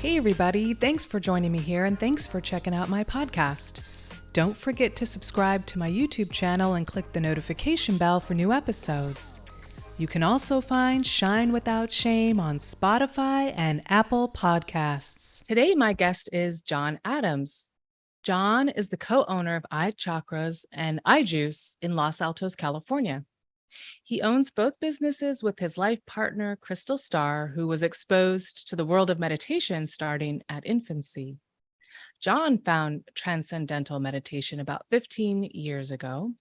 Hey everybody, thanks for joining me here and thanks for checking out my podcast. Don't forget to subscribe to my YouTube channel and click the notification bell for new episodes. You can also find Shine Without Shame on Spotify and Apple Podcasts. Today my guest is John Adams. John is the co-owner of iChakras and iJuice in Los Altos, California. He owns both businesses with his life partner, Crystal Starr, who was exposed to the world of meditation starting at infancy. John found transcendental meditation about 15 years ago,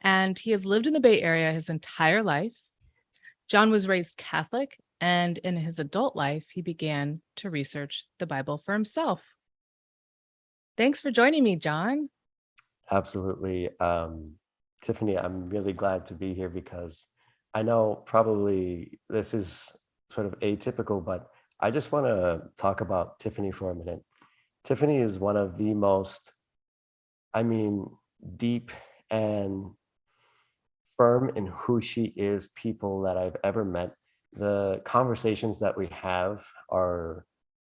and he has lived in the Bay Area his entire life. John was raised Catholic, and in his adult life, he began to research the Bible for himself. Thanks for joining me, John. Absolutely. Tiffany, I'm really glad to be here because I know probably this is sort of atypical, but I just want to talk about Tiffany for a minute. Tiffany is one of the most, deep and firm in who she is people that I've ever met. The conversations that we have are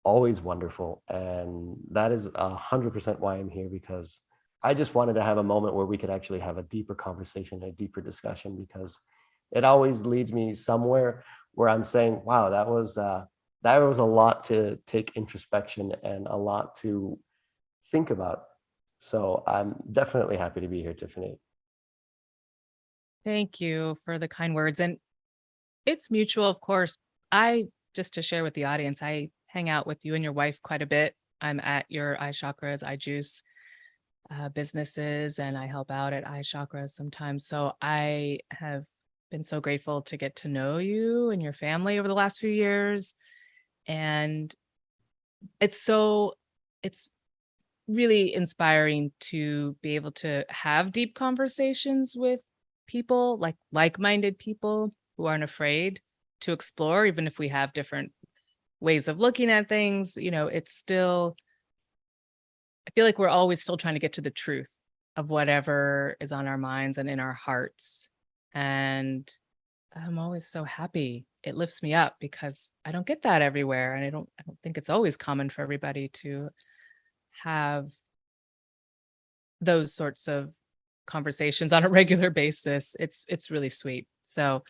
always wonderful. And that is 100% why I'm here, because I just wanted to have a moment where we could actually have a deeper conversation, a deeper discussion, because it always leads me somewhere where I'm saying, wow, that was a lot to take introspection and a lot to think about. So I'm definitely happy to be here, Tiffany. Thank you for the kind words. And it's mutual, of course. Just to share with the audience, I hang out with you and your wife quite a bit. I'm at your iChakras, iJuice businesses, and I help out at iChakras sometimes. So I have been so grateful to get to know you and your family over the last few years. And it's really inspiring to be able to have deep conversations with people, like-minded people who aren't afraid to explore, even if we have different ways of looking at things. It's still, I feel like we're always still trying to get to the truth of whatever is on our minds and in our hearts. And I'm always so happy. It lifts me up because I don't get that everywhere. And I don't think it's always common for everybody to have those sorts of conversations on a regular basis. It's really sweet. So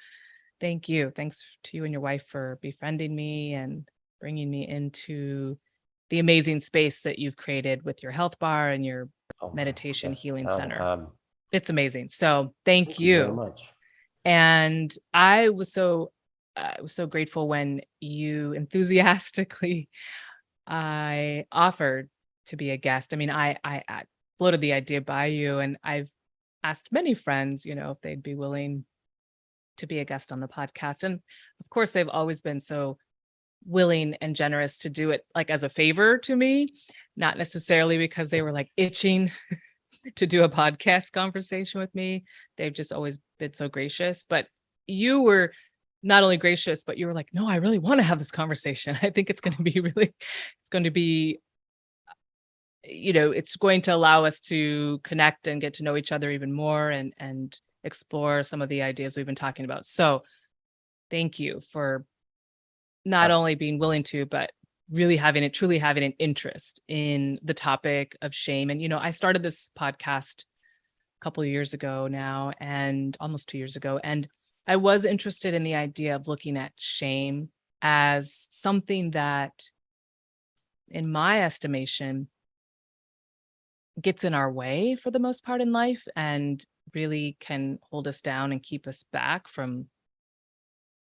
thank you. Thanks to you and your wife for befriending me and bringing me into the amazing space that you've created with your health bar and your Oh, meditation okay. healing center. Um, It's amazing. So thank Thank you very you. much. And I was so grateful when you enthusiastically I offered to be a guest. I mean, I floated the idea by you, and I've asked many friends, if they'd be willing to be a guest on the podcast. And of course, they've always been so willing and generous to do it like as a favor to me, not necessarily because they were like itching to do a podcast conversation with me. They've just always been so gracious. But you were not only gracious, but you were like, no, I really want to have this conversation. I think it's going to be it's going to be, it's going to allow us to connect and get to know each other even more and explore some of the ideas we've been talking about. So thank you for not only being willing to, but really truly having an interest in the topic of shame. And, I started this podcast a couple of years ago now, and almost 2 years ago. And I was interested in the idea of looking at shame as something that, in my estimation, gets in our way for the most part in life and really can hold us down and keep us back from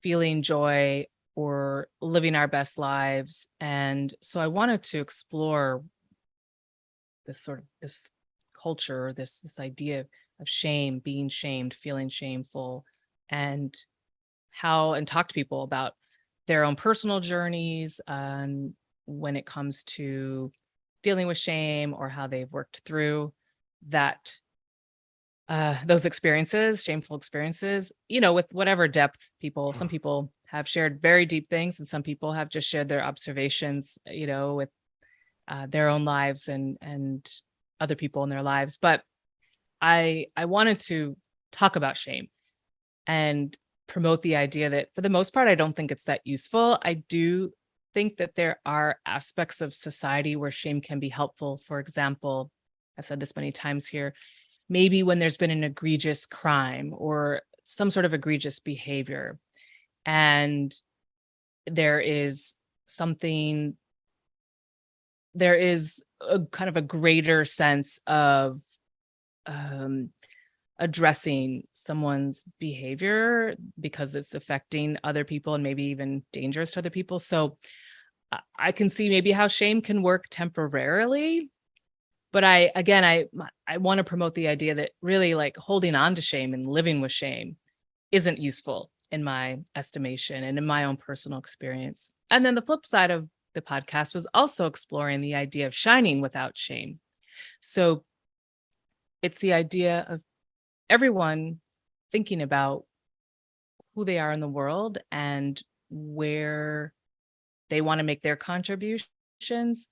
feeling joy or living our best lives. And so I wanted to explore this culture, this idea of shame, being shamed, feeling shameful, and talk to people about their own personal journeys and when it comes to dealing with shame or how they've worked through that those experiences, shameful experiences, with whatever depth some people have shared very deep things, and some people have just shared their observations, with their own lives and other people in their lives. But I wanted to talk about shame and promote the idea that for the most part, I don't think it's that useful. I do think that there are aspects of society where shame can be helpful. For example, I've said this many times here, maybe when there's been an egregious crime or some sort of egregious behavior, and there is something, there is a kind of a greater sense of um, addressing someone's behavior because it's affecting other people and maybe even dangerous to other people. So I can see maybe how shame can work temporarily, but I want to promote the idea that really like holding on to shame and living with shame isn't useful in my estimation and in my own personal experience. And then the flip side of the podcast was also exploring the idea of shining without shame. So it's the idea of everyone thinking about who they are in the world and where they want to make their contributions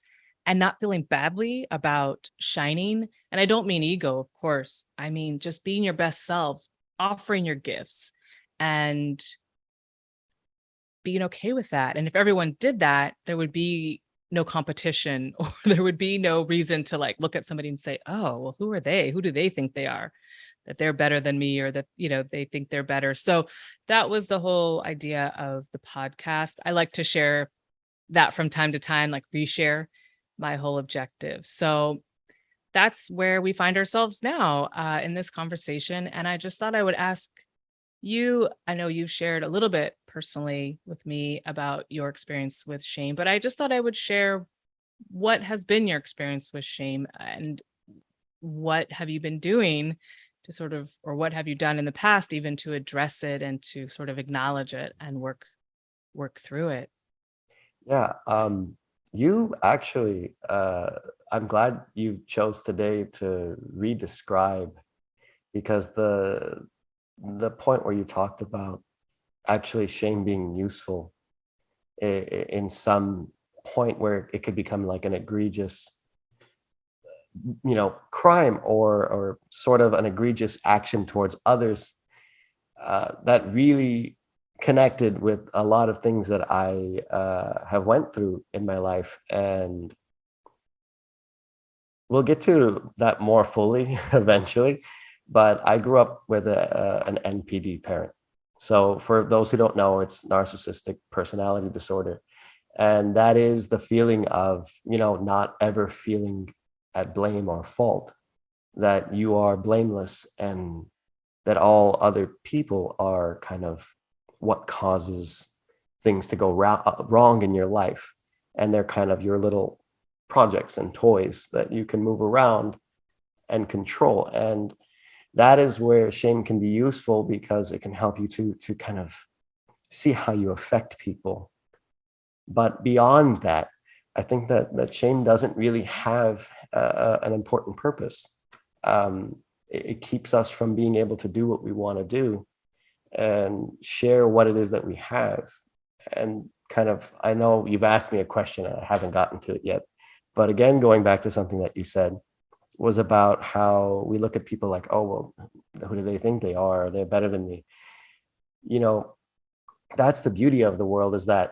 and not feeling badly about shining. And I don't mean ego, of course. I mean just being your best selves, offering your gifts and being okay with that. And if everyone did that, there would be no competition or there would be no reason to like look at somebody and say, oh, well, who are they? Who do they think they are? That they're better than me or that, they think they're better. So that was the whole idea of the podcast. I like to share that from time to time, like reshare my whole objective. So that's where we find ourselves now in this conversation. And I just thought I would ask you, I know you've shared a little bit personally with me about your experience with shame, but I just thought I would share what has been your experience with shame and what have you been doing to sort of, or what have you done in the past even to address it and to sort of acknowledge it and work through it. Yeah, you actually, I'm glad you chose today to re-describe, because the point where you talked about actually shame being useful in some point where it could become like an egregious, crime or sort of an egregious action towards others, that really connected with a lot of things that I have went through in my life, and we'll get to that more fully eventually. But I grew up with an NPD parent. So for those who don't know, it's narcissistic personality disorder. And that is the feeling of, not ever feeling at blame or fault, that you are blameless and that all other people are kind of what causes things to go wrong in your life. And they're kind of your little projects and toys that you can move around and control. And that is where shame can be useful, because it can help you to kind of see how you affect people. But beyond that, I think that shame doesn't really have an important purpose. It keeps us from being able to do what we want to do and share what it is that we have. And kind of, I know you've asked me a question and I haven't gotten to it yet, but again, going back to something that you said was about how we look at people like, oh, well, who do they think they are? They're better than me. That's the beauty of the world, is that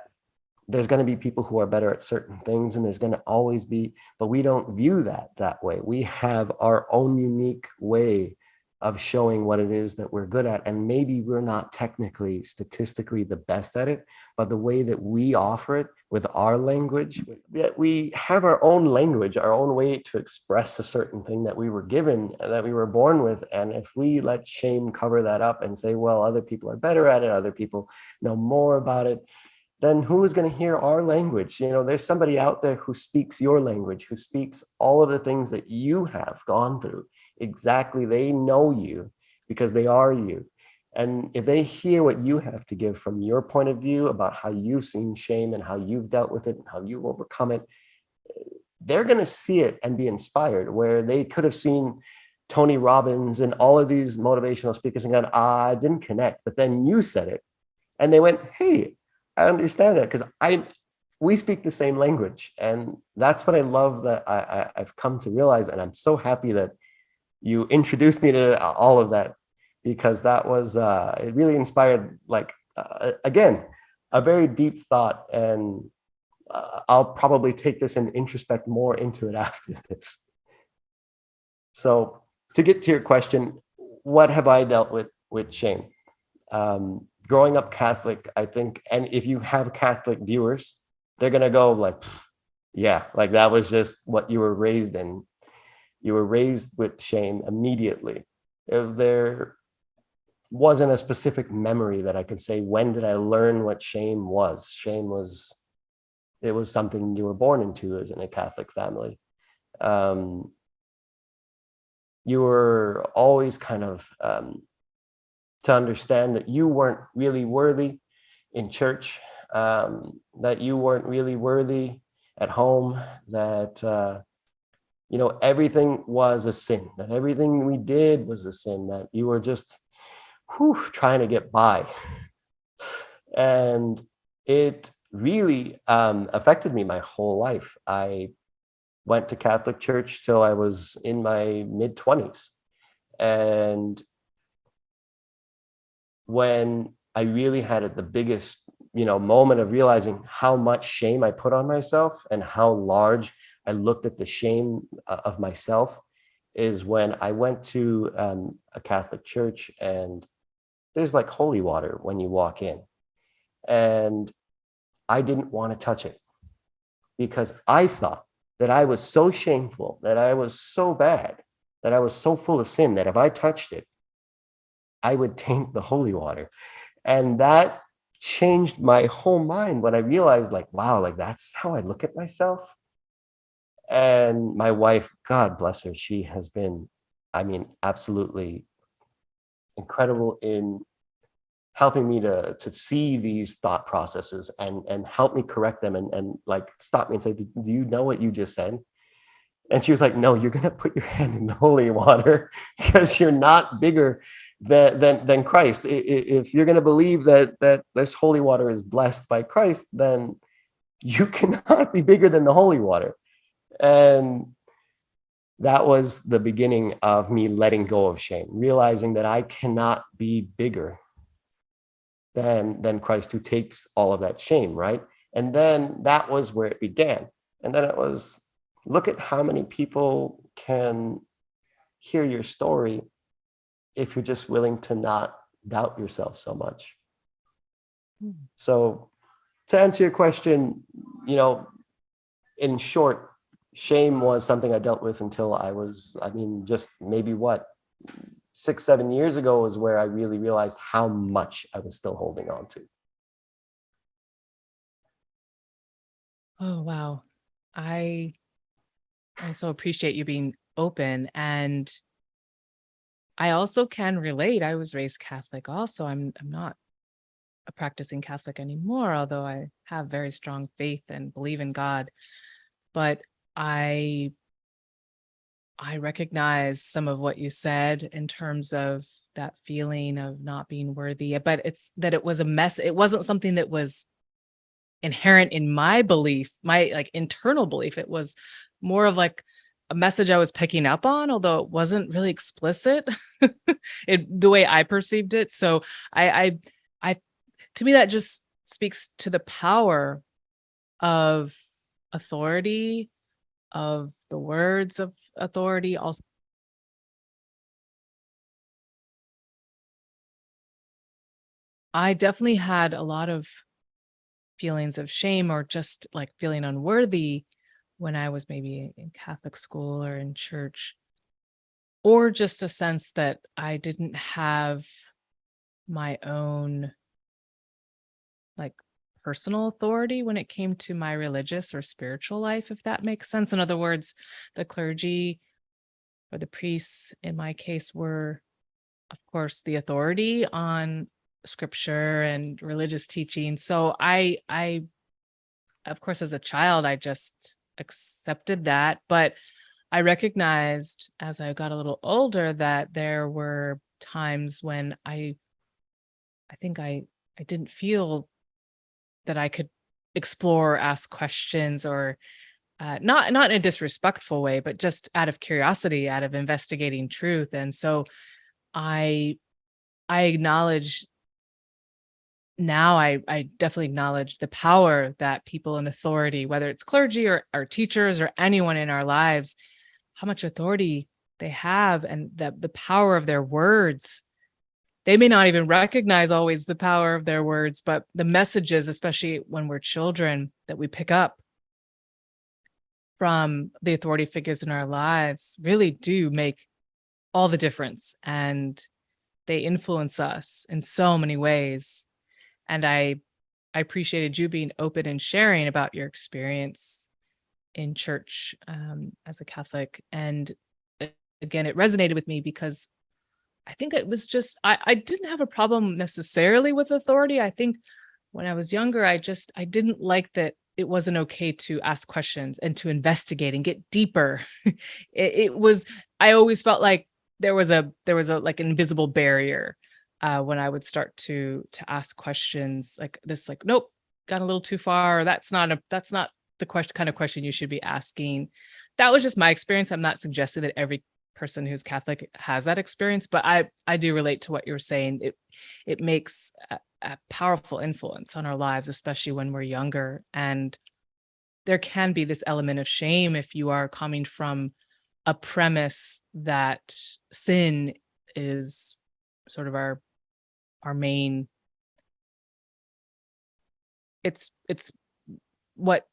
there's going to be people who are better at certain things, and there's going to always be, but we don't view that way. We have our own unique way of showing what it is that we're good at. And maybe we're not technically, statistically the best at it, but the way that we offer it with our language, that we have our own language, our own way to express a certain thing that we were given, that we were born with. And if we let shame cover that up and say, well, other people are better at it, other people know more about it, then who is going to hear our language? There's somebody out there who speaks your language, who speaks all of the things that you have gone through. Exactly. They know you because they are you. And if they hear what you have to give from your point of view about how you've seen shame and how you've dealt with it and how you've overcome it, they're going to see it and be inspired, where they could have seen Tony Robbins and all of these motivational speakers and gone, I didn't connect. But then you said it and they went, hey, I understand that, because we speak the same language. And that's what I love, that I've come to realize. And I'm so happy that you introduced me to all of that, because that was, it really inspired, again, a very deep thought. And I'll probably take this and introspect more into it after this. So to get to your question, what have I dealt with shame? Growing up Catholic, I think, and if you have Catholic viewers, they're gonna go like, yeah, like that was just what you were raised in. You were raised with shame immediately. If there wasn't a specific memory that I could say, when did I learn what shame was? It was something you were born into as in a Catholic family. You were always kind of to understand that you weren't really worthy in church, that you weren't really worthy at home, that everything was a sin, that everything we did was a sin, that you were just trying to get by. And it really affected me my whole life. I went to Catholic church till I was in my mid-20s. And when I really had the biggest, moment of realizing how much shame I put on myself and how large I looked at the shame of myself, is when I went to a Catholic church, and there's like holy water when you walk in. And I didn't want to touch it because I thought that I was so shameful, that I was so bad, that I was so full of sin that if I touched it, I would taint the holy water. And that changed my whole mind when I realized, like, wow, like that's how I look at myself. And my wife, God bless her, she has been, absolutely incredible in helping me to see these thought processes and help me correct them and like stop me and say, do you know what you just said? And she was like, no, you're going to put your hand in the holy water because you're not bigger than Christ. If you're going to believe that this holy water is blessed by Christ, then you cannot be bigger than the holy water. And that was the beginning of me letting go of shame, realizing that I cannot be bigger than Christ, who takes all of that shame, right? And then that was where it began. And then it was, look at how many people can hear your story if you're just willing to not doubt yourself so much. So to answer your question, in short, shame was something I dealt with until I was, just maybe 6-7 years ago was where I really realized how much I was still holding on to. Oh, wow. I so appreciate you being open. And I also can relate. I was raised Catholic also. I'm not a practicing Catholic anymore, although I have very strong faith and believe in God. But I recognize some of what you said in terms of that feeling of not being worthy, but it's that it was a mess. It wasn't something that was inherent in my belief, my like internal belief. It was more of like a message I was picking up on, although it wasn't really explicit the way I perceived it. So I, to me, that just speaks to the power of authority, of the words of authority. Also, I definitely had a lot of feelings of shame or just like feeling unworthy when I was maybe in Catholic school or in church, or just a sense that I didn't have my own like personal authority when it came to my religious or spiritual life, if that makes sense. In other words, the clergy or the priests in my case were, of course, the authority on scripture and religious teaching. So I of course, as a child, I just accepted that. But I recognized as I got a little older that there were times when I think I didn't feel that I could explore, ask questions, or not in a disrespectful way, but just out of curiosity, out of investigating truth. And so I I acknowledge now I definitely acknowledge the power that people in authority, whether it's clergy or teachers or anyone in our lives, how much authority they have, and the power of their words. They may not even recognize always the power of their words, but the messages, especially when we're children, that we pick up from the authority figures in our lives really do make all the difference. And they influence us in so many ways. And I appreciated you being open and sharing about your experience in church, as a Catholic. And again, it resonated with me because I think it was just, I didn't have a problem necessarily with authority. I think when I was younger, I didn't like that it wasn't okay to ask questions and to investigate and get deeper. It was, I always felt like there was a like invisible barrier when I would start to ask questions like this, like, nope, got a little too far. Or that's not the question kind of question you should be asking. That was just my experience. I'm not suggesting that every person who's Catholic has that experience, but I do relate to what you're saying. It makes a powerful influence on our lives, especially when we're younger. And there can be this element of shame if you are coming from a premise that sin is sort of our main, it's what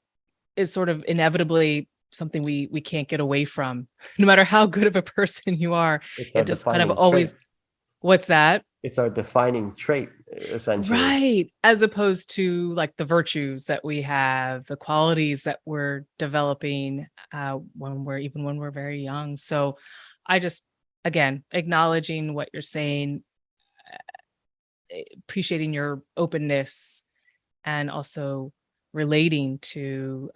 is sort of inevitably something we can't get away from. No matter how good of a person you are, It's our it just kind of defining trait. always, what's that? It's our defining trait, essentially. Right. As opposed to like the virtues that we have, the qualities that we're developing when we're very young. So I just, again, acknowledging what you're saying, appreciating your openness, and also relating to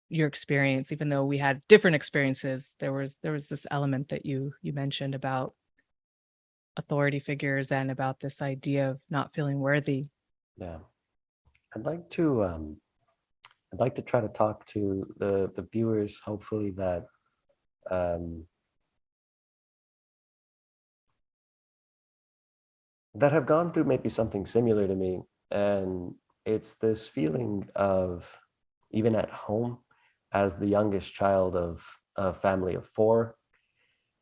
your experience. Even though we had different experiences, there was this element that you mentioned about authority figures and about this idea of not feeling worthy. Yeah. I'd like to try to talk to the viewers, hopefully, um, that have gone through maybe something similar to me. And it's this feeling of, even at home, as the youngest child of a family of four.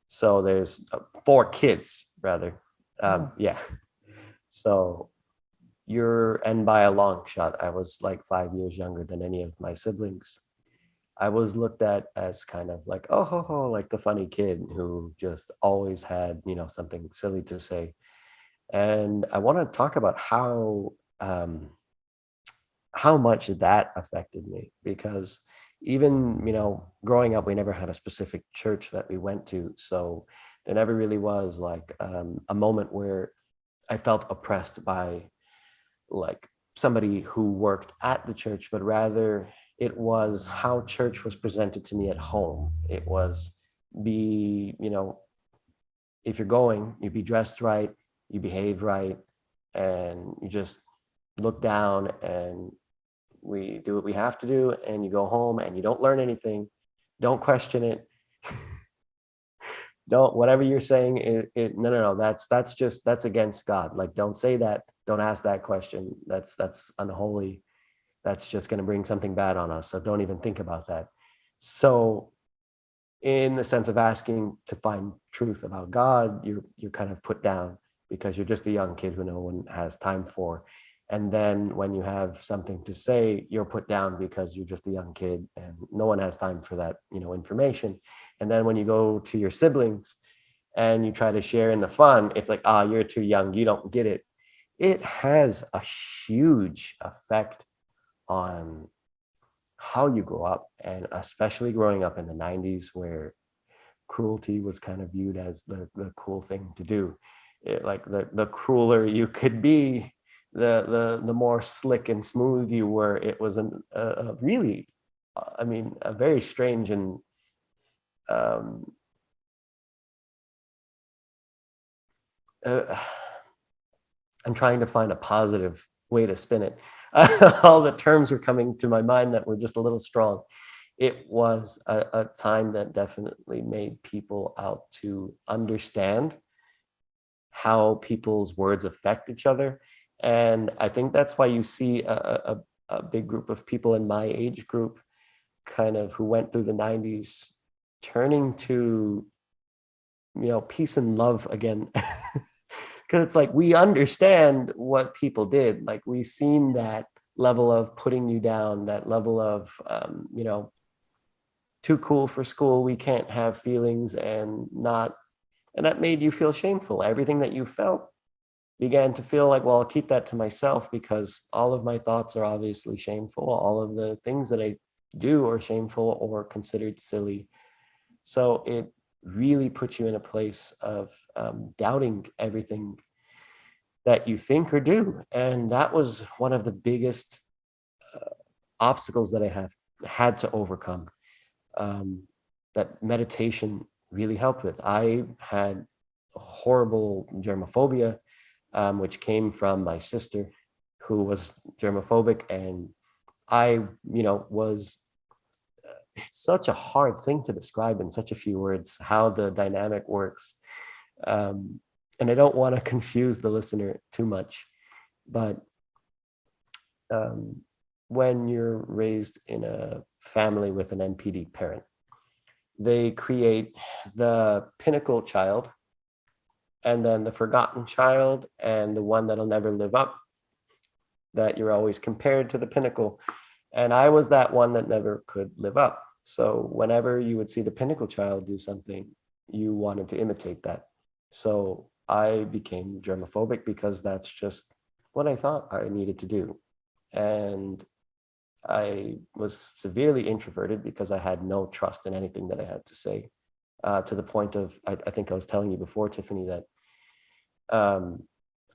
So there's four kids, rather. Oh. Yeah. So and by a long shot, I was like 5 years younger than any of my siblings. I was looked at as kind of like, oh, ho, ho, like the funny kid who just always had, something silly to say. And I want to talk about how much that affected me, because even, growing up, we never had a specific church that we went to. So there never really was like a moment where I felt oppressed by like somebody who worked at the church, but rather it was how church was presented to me at home. It was, be, if you're going, you be dressed right, you behave right, and you just look down, and we do what we have to do, and you go home and you don't learn anything. Don't question it. Don't, whatever you're saying, no, that's against God. Like, don't say that. Don't ask that question. That's unholy. That's just going to bring something bad on us. So don't even think about that. So in the sense of asking to find truth about God, you're kind of put down because you're just a young kid who no one has time for. And then when you have something to say, you're put down because you're just a young kid and no one has time for that, information. And then when you go to your siblings and you try to share in the fun, it's like, you're too young, you don't get it. It has a huge effect on how you grow up, and especially growing up in the 90s, where cruelty was kind of viewed as the cool thing to do. Like the crueler you could be, the more slick and smooth you were. It was a really, I mean, a very strange and um, uh, I'm trying to find a positive way to spin it. All the terms were coming to my mind that were just a little strong. It was a time that definitely made people out to understand how people's words affect each other. And I think that's why you see a big group of people in my age group, kind of who went through the 90s, turning to, peace and love again. Because it's like, we understand what people did. Like, we seen that level of putting you down, that level of, too cool for school, we can't have feelings, and that made you feel shameful. Everything that you felt began to feel like, well, I'll keep that to myself because all of my thoughts are obviously shameful. All of the things that I do are shameful or considered silly. So it really puts you in a place of doubting everything that you think or do. And that was one of the biggest obstacles that I have had to overcome, that meditation really helped with. I had horrible germophobia, which came from my sister, who was germophobic, and I, was. It's such a hard thing to describe in such a few words how the dynamic works, and I don't want to confuse the listener too much, but um, when you're raised in a family with an NPD parent, they create the pinnacle child, and then the forgotten child, and the one that'll never live up, that you're always compared to the pinnacle. And I was that one that never could live up. So whenever you would see the pinnacle child do something, you wanted to imitate that. So I became germophobic because that's just what I thought I needed to do. And I was severely introverted because I had no trust in anything that I had to say, to the point of, I think I was telling you before, Tiffany, that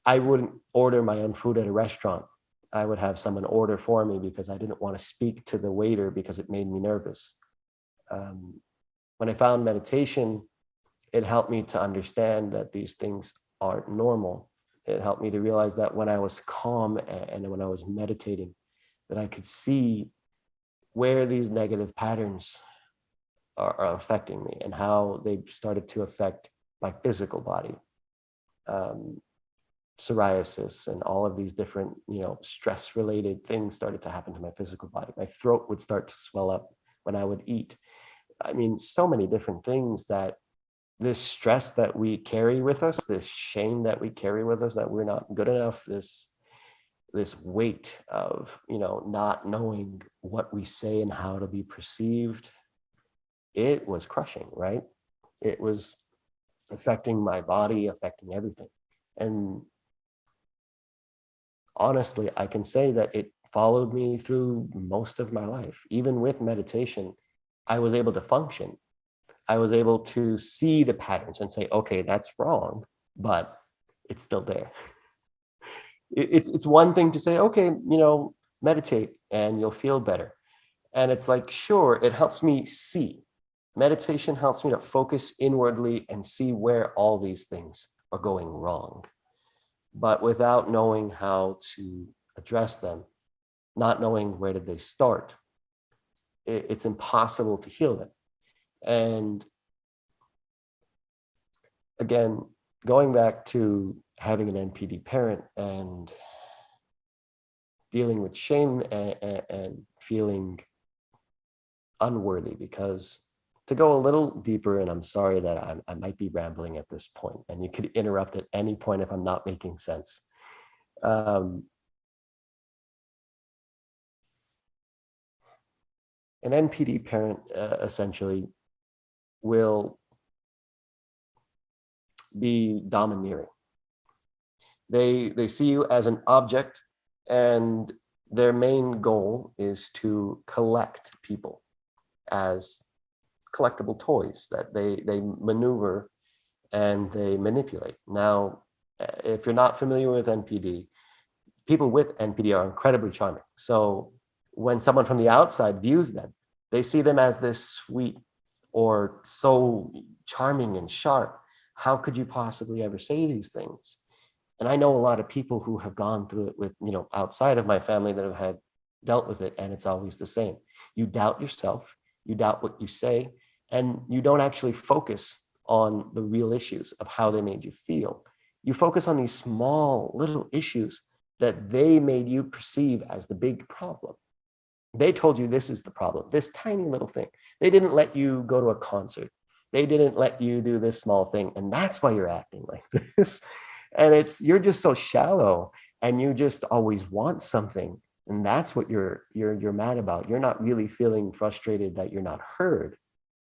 I wouldn't order my own food at a restaurant. I would have someone order for me because I didn't want to speak to the waiter because it made me nervous. When I found meditation, it helped me to understand that these things aren't normal. It helped me to realize that when I was calm and when I was meditating, that I could see where these negative patterns are affecting me and how they started to affect my physical body. Psoriasis and all of these different, stress related things started to happen to my physical body. My throat would start to swell up when I would eat. I mean, so many different things, that this stress that we carry with us, this shame that we carry with us, that we're not good enough, this weight of, not knowing what we say and how to be perceived, it was crushing, right? It was affecting my body, affecting everything. And honestly, I can say that it followed me through most of my life. Even with meditation, I was able to function. I was able to see the patterns and say, okay, that's wrong, but it's still there. It's one thing to say, okay, meditate and you'll feel better. And it's like, sure, it helps me see. Meditation helps me to focus inwardly and see where all these things are going wrong. But without knowing how to address them, not knowing where did they start, it's impossible to heal them. And again, going back to having an NPD parent and dealing with shame and feeling unworthy, because to go a little deeper, and I'm sorry that I might be rambling at this point, and you could interrupt at any point if I'm not making sense. An NPD parent essentially will be domineering. They see you as an object, and their main goal is to collect people as collectible toys that they maneuver and they manipulate. Now, if you're not familiar with NPD, people with NPD are incredibly charming. So when someone from the outside views them, they see them as this sweet or so charming and sharp. How could you possibly ever say these things? And I know a lot of people who have gone through it with, outside of my family, that have had dealt with it, and it's always the same. You doubt yourself, you doubt what you say, and you don't actually focus on the real issues of how they made you feel. You focus on these small little issues that they made you perceive as the big problem. They told you this is the problem, this tiny little thing. They didn't let you go to a concert. They didn't let you do this small thing. And that's why you're acting like this. And you're just so shallow, and you just always want something. And that's what you're mad about. You're not really feeling frustrated that you're not heard.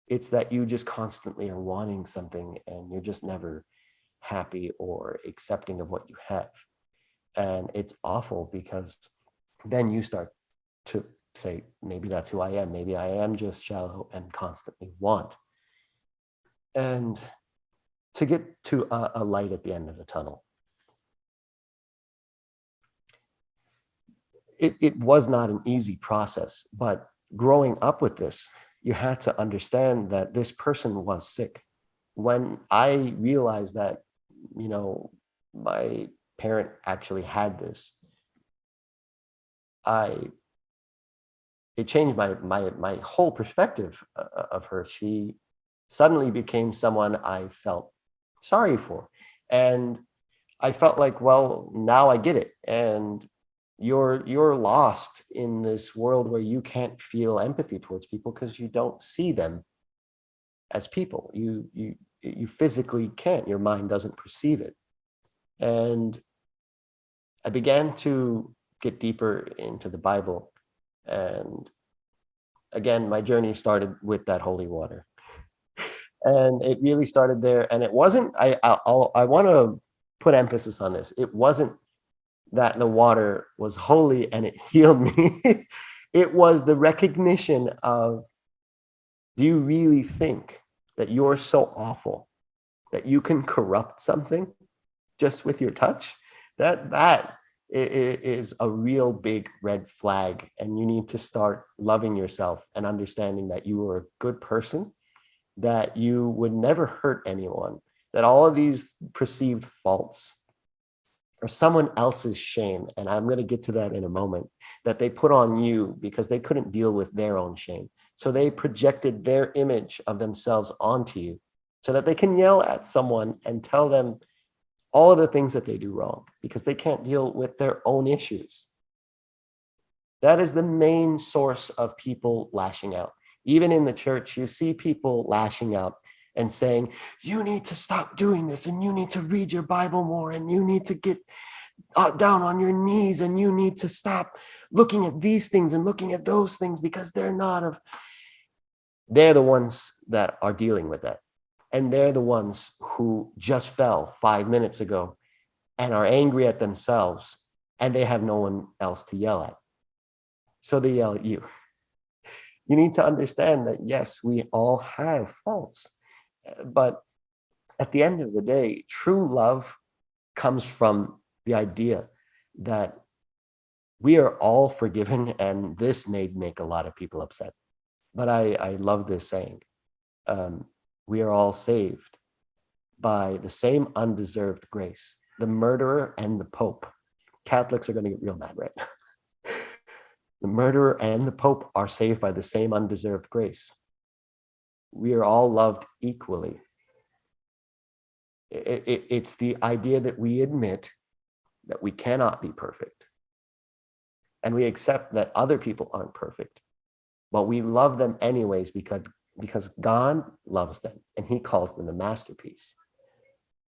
It's that you just constantly are wanting something, and you're just never happy or accepting of what you have. And it's awful, because then you start to say, maybe that's who I am. Maybe I am just shallow and constantly want. And to get to a light at the end of the tunnel. It was not an easy process, but growing up with this, you had to understand that this person was sick. When I realized that, my parent actually had this, it changed my whole perspective of her. She suddenly became someone I felt sorry for. And I felt like, well, now I get it. And you're lost in this world where you can't feel empathy towards people because you don't see them as people. You physically can't. Your mind doesn't perceive it. And I began to get deeper into the Bible. And again, my journey started with that holy water. And it really started there. And it wasn't, I want to put emphasis on this. It wasn't that the water was holy and it healed me. It was the recognition of, do you really think that you're so awful that you can corrupt something just with your touch? That is a real big red flag. And you need to start loving yourself and understanding that you are a good person, that you would never hurt anyone, that all of these perceived faults or someone else's shame, and I'm going to get to that in a moment, that they put on you because they couldn't deal with their own shame. So they projected their image of themselves onto you so that they can yell at someone and tell them all of the things that they do wrong because they can't deal with their own issues. That is the main source of people lashing out. Even in the church, you see people lashing out and saying, you need to stop doing this, and you need to read your Bible more, and you need to get down on your knees, and you need to stop looking at these things and looking at those things because they're the ones that are dealing with that. And they're the ones who just fell 5 minutes ago and are angry at themselves, and they have no one else to yell at. So they yell at you. You need to understand that, yes, we all have faults. But at the end of the day, true love comes from the idea that we are all forgiven, and this may make a lot of people upset. But I love this saying. We are all saved by the same undeserved grace. The murderer and the Pope. Catholics are going to get real mad right now. The murderer and the Pope are saved by the same undeserved grace. We are all loved equally. It's the idea that we admit that we cannot be perfect. And we accept that other people aren't perfect. But we love them anyways because God loves them and he calls them a masterpiece.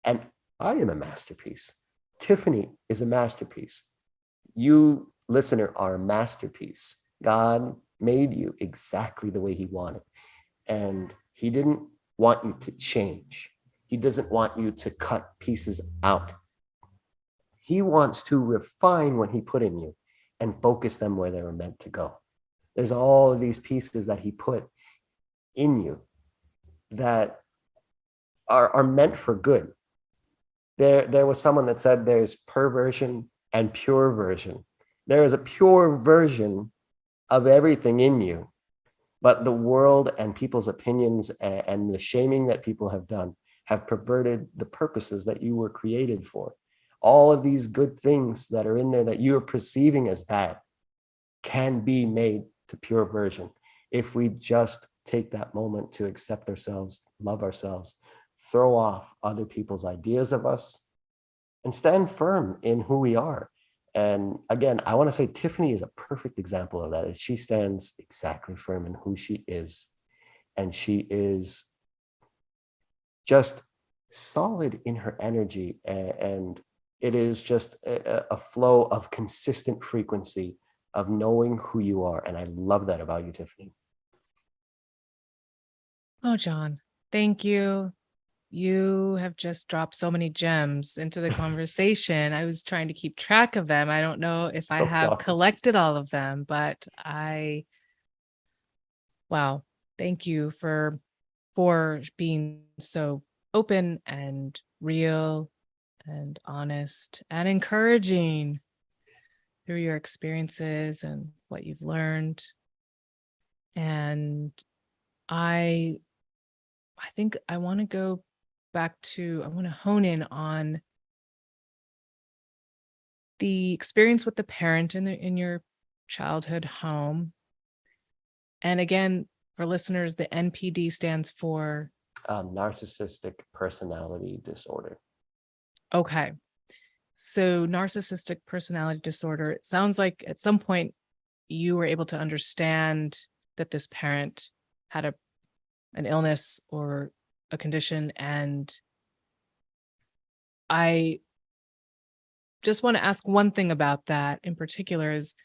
And I am a masterpiece. Tiffany is a masterpiece. You, listener, are a masterpiece. God made you exactly the way he wanted. And he didn't want you to change. He doesn't want you to cut pieces out. He wants to refine what he put in you and focus them where they were meant to go. There's all of these pieces that he put in you that are meant for good. There was someone that said there's perversion and pure version. There is a pure version of everything in you, but the world and people's opinions and the shaming that people have done have perverted the purposes that you were created for. All of these good things that are in there that you're perceiving as bad can be made to pure version if we just take that moment to accept ourselves, love ourselves, throw off other people's ideas of us, and stand firm in who we are. And again, I want to say Tiffany is a perfect example of that. She stands exactly firm in who she is, and she is just solid in her energy, and it is just a flow of consistent frequency of knowing who you are. And I love that about you, Tiffany. Oh, John, thank you. You have just dropped so many gems into the conversation. I was trying to keep track of them. I don't know if I So have sorry. collected all of them, but wow, thank you for being so open and real and honest and encouraging through your experiences and what you've learned. And I I think I want to go back to I want to hone in on the experience with the parent in your childhood home. And again, for listeners, the NPD stands for Narcissistic personality disorder. okay. So narcissistic personality disorder, it sounds like at some point you were able to understand that this parent had an illness or a condition. And I just want to ask one thing about that in particular is,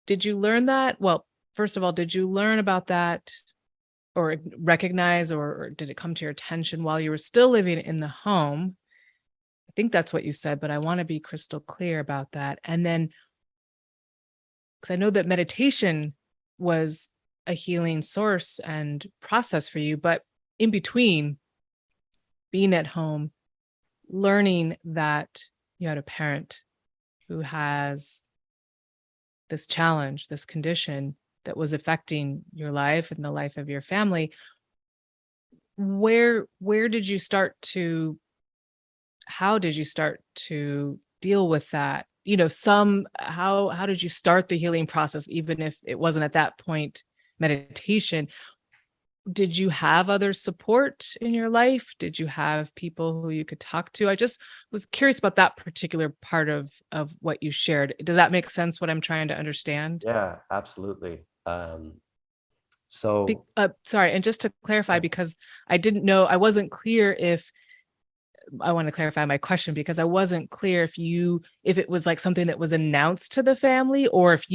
did you learn that? Well, first of all, did you learn about that or recognize, or did it come to your attention while you were still living in the home? I think that's what you said, but I want to be crystal clear about that. And then, because I know that meditation was a healing source and process for you, but in between being at home, learning that you had a parent who has this challenge, this condition that was affecting your life and the life of your family, where did you start to how did you start to deal with that? You know, how did you start the healing process, even if it wasn't at that point meditation? Did you have other support in your life? Did you have people who you could talk to? I just was curious about that particular part of what you shared. Does that make sense, what I'm trying to understand? Yeah, absolutely. So Sorry, and just to clarify, yeah, because I didn't know, I wasn't clear if I want to clarify my question because I wasn't clear if it was like something that was announced to the family, or if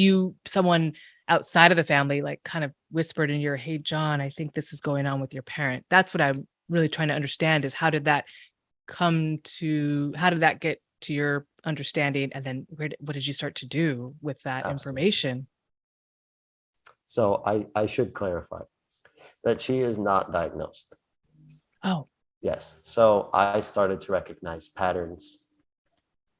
someone outside of the family like kind of whispered in your, "Hey John, I think this is going on with your parent." That's what I'm really trying to understand, is how did that get to your understanding, and then what did you start to do with that absolutely. information? So I should clarify that she is not diagnosed. Oh, Yes. So I started to recognize patterns,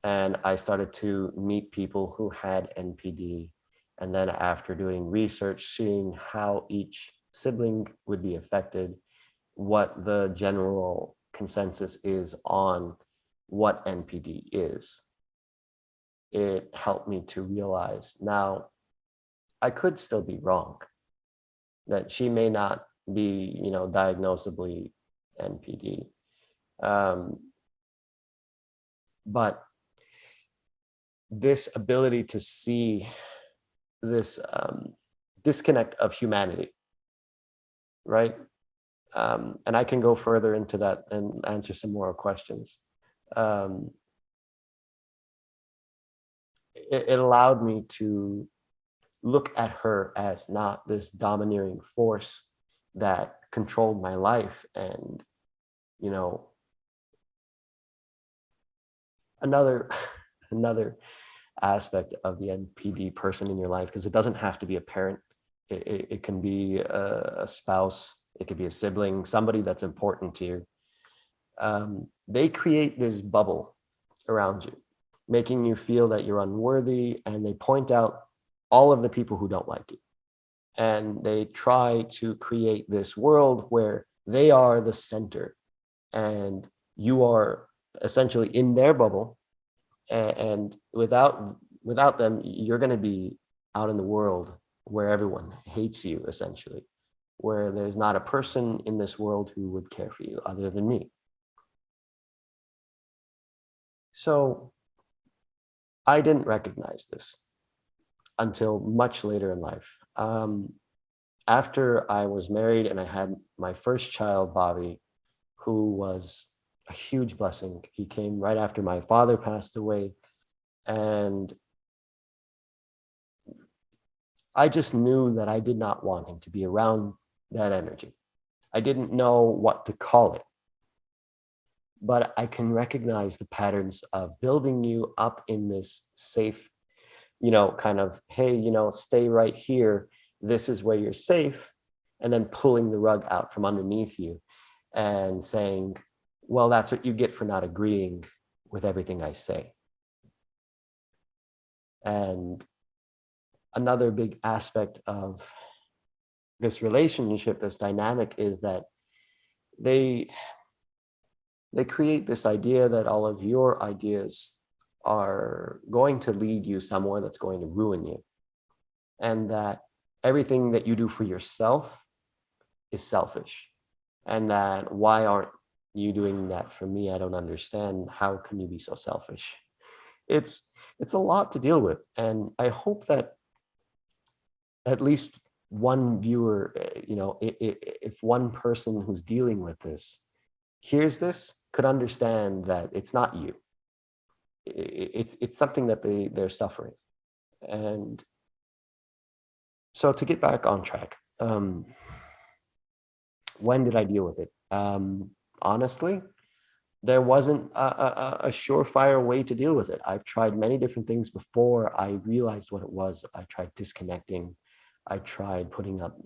and I started to meet people who had NPD. And then after doing research, seeing how each sibling would be affected, what the general consensus is on what NPD is, it helped me to realize now I could still be wrong, that she may not be, diagnosably NPD. Um, but this ability to see this disconnect of humanity, right? And I can go further into that and answer some more questions. Um, it allowed me to look at her as not this domineering force that controlled my life. And, you know, another another aspect of the NPD person in your life, because it doesn't have to be a parent. It can be a spouse, it could be a sibling, somebody that's important to you. They create this bubble around you, making you feel that you're unworthy, and they point out all of the people who don't like you. And they try to create this world where they are the center and you are essentially in their bubble. And without them, you're going to be out in the world where everyone hates you, essentially, where there's not a person in this world who would care for you other than me. So I didn't recognize this until much later in life. After I was married and I had my first child, Bobby, who was a huge blessing. He came right after my father passed away. And I just knew that I did not want him to be around that energy. I didn't know what to call it, but I can recognize the patterns of building you up in this safe, kind of, hey, stay right here. This is where you're safe. And then pulling the rug out from underneath you and saying, well, that's what you get for not agreeing with everything I say. And another big aspect of this relationship, this dynamic, is that they create this idea that all of your ideas are going to lead you somewhere that's going to ruin you, and that everything that you do for yourself is selfish, and that why aren't you doing that for me? I don't understand. How can you be so selfish? It's a lot to deal with, and I hope that at least one viewer, if one person who's dealing with this hears this, could understand that it's not you. It's something that they're suffering. And so to get back on track, when did I deal with it? Honestly, there wasn't a surefire way to deal with it. I've tried many different things before I realized what it was. I tried disconnecting. I tried putting up,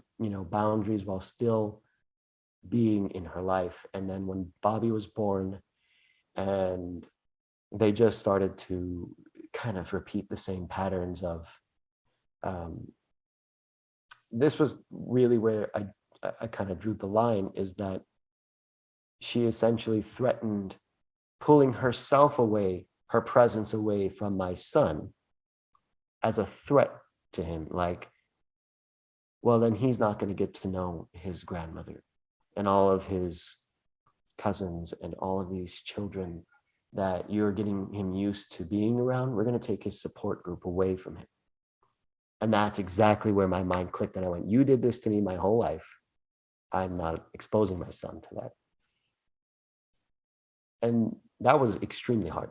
boundaries while still being in her life. And then when Bobby was born, and they just started to kind of repeat the same patterns of, this was really where I kind of drew the line, is that she essentially threatened pulling herself away, her presence away from my son, as a threat to him. Like, well, then he's not going to get to know his grandmother and all of his cousins and all of these children that you're getting him used to being around. We're going to take his support group away from him. And that's exactly where my mind clicked. And I went, you did this to me my whole life. I'm not exposing my son to that. And that was extremely hard.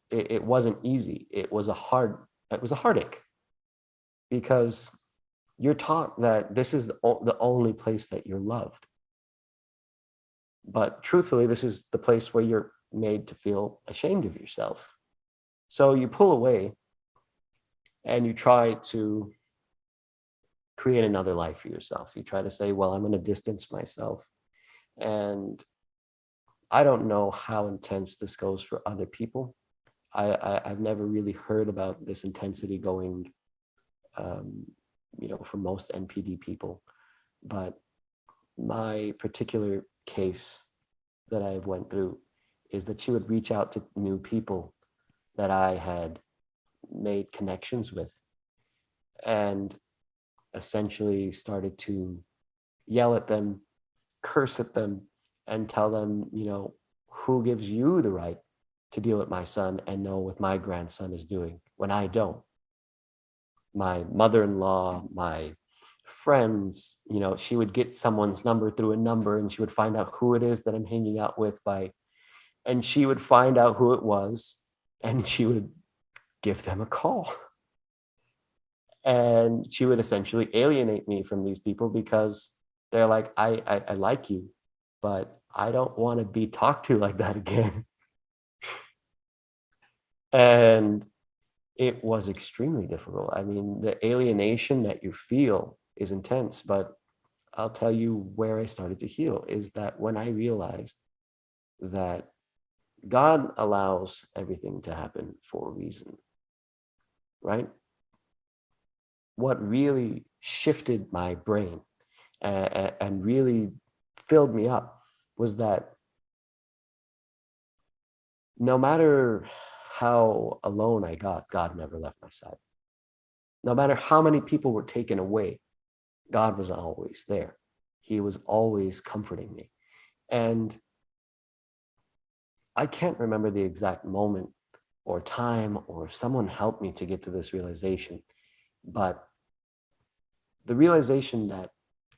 It wasn't easy. It was a heartache, because you're taught that this is the only place that you're loved. But truthfully, this is the place where you're made to feel ashamed of yourself. So you pull away and you try to create another life for yourself. You try to say, well, I'm going to distance myself. And I don't know how intense this goes for other people. I've never really heard about this intensity going, for most NPD people. But my particular case that I went through is that she would reach out to new people that I had made connections with, and essentially started to yell at them, curse at them, and tell them, who gives you the right to deal with my son and know what my grandson is doing when I don't? My mother-in-law, my friends, she would get someone's number through a number, and she would find out who it is that I'm hanging out with and she would find out who it was, and she would give them a call. And she would essentially alienate me from these people, because they're like, I like you, but I don't want to be talked to like that again. And it was extremely difficult. I mean, the alienation that you feel is intense, but I'll tell you where I started to heal is that when I realized that God allows everything to happen for a reason, right? What really shifted my brain and really filled me up was that no matter how alone I got, God never left my side. No matter how many people were taken away, God was always there. He was always comforting me. And I can't remember the exact moment or time or someone helped me to get to this realization. But the realization that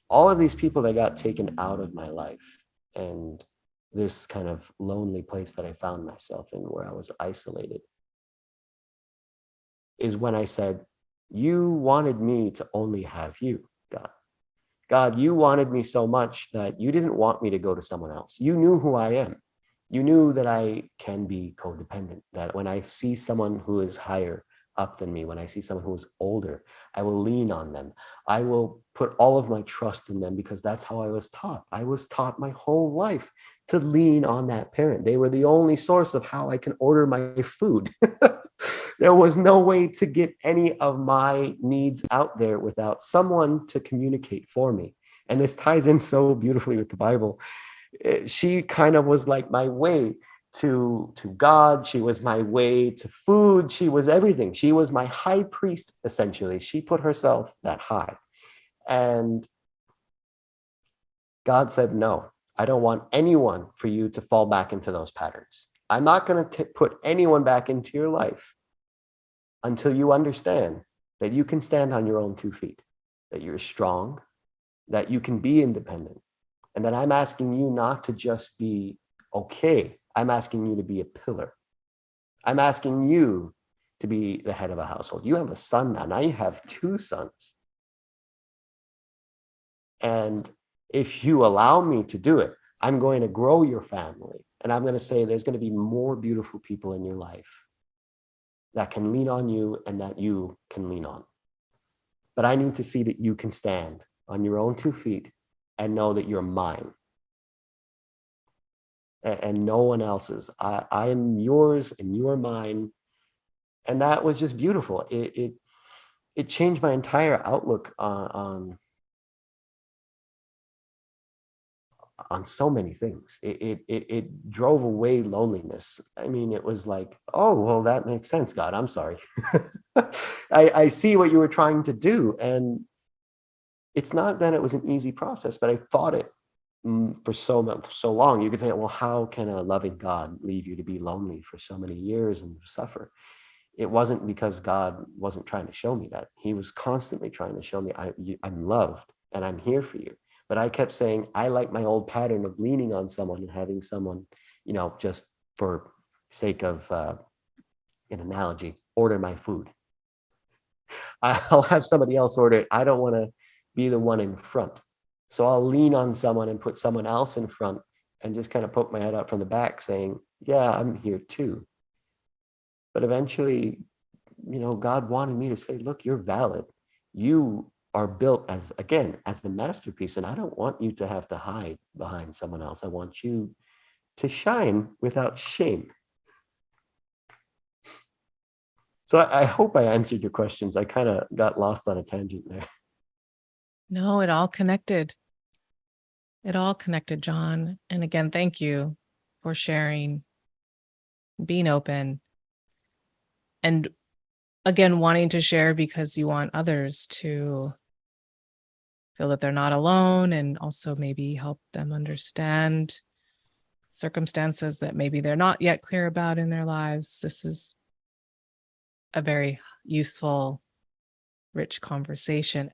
all of these people that got taken out of my life and this kind of lonely place that I found myself in where I was isolated is when I said, you wanted me to only have you, God. God, you wanted me so much that you didn't want me to go to someone else. You knew who I am. You knew that I can be codependent, that when I see someone who is higher up than me, when I see someone who is older, I will lean on them. I will put all of my trust in them because that's how I was taught. I was taught my whole life to lean on that parent. They were the only source of how I can order my food. There was no way to get any of my needs out there without someone to communicate for me. And this ties in so beautifully with the Bible. She kind of was like my way to God. She was my way to food. She was everything. She was my high priest, essentially. She put herself that high. And God said, no, I don't want anyone for you to fall back into those patterns. I'm not going to put anyone back into your life until you understand that you can stand on your own 2 feet, that you're strong, that you can be independent, and that I'm asking you not to just be okay. I'm asking you to be a pillar. I'm asking you to be the head of a household. You have a son now. Now you have 2 sons. And if you allow me to do it, I'm going to grow your family. And I'm going to say there's going to be more beautiful people in your life that can lean on you and that you can lean on. But I need to see that you can stand on your own 2 feet and know that you're mine and no one else's. I am yours and you are mine. And that was just beautiful. It changed my entire outlook on so many things. It drove away loneliness. I mean, it was like, oh, well, that makes sense, God. I'm sorry. I see what you were trying to do. And it's not that it was an easy process, but I fought it for so long. You could say, well, how can a loving God leave you to be lonely for so many years and suffer? It wasn't because God wasn't trying to show me that. He was constantly trying to show me I'm loved and I'm here for you. But I kept saying, I like my old pattern of leaning on someone and having someone, just for sake of an analogy, order my food. I'll have somebody else order it. I don't want to be the one in front. So I'll lean on someone and put someone else in front and just kind of poke my head out from the back saying, yeah, I'm here too. But eventually, God wanted me to say, look, you're valid. You are built as a masterpiece. And I don't want you to have to hide behind someone else. I want you to shine without shame. So I hope I answered your questions. I kind of got lost on a tangent there. No, it all connected. It all connected, John. And again, thank you for sharing, being open, and again, wanting to share because you want others to feel that they're not alone, and also maybe help them understand circumstances that maybe they're not yet clear about in their lives. This is a very useful, rich conversation.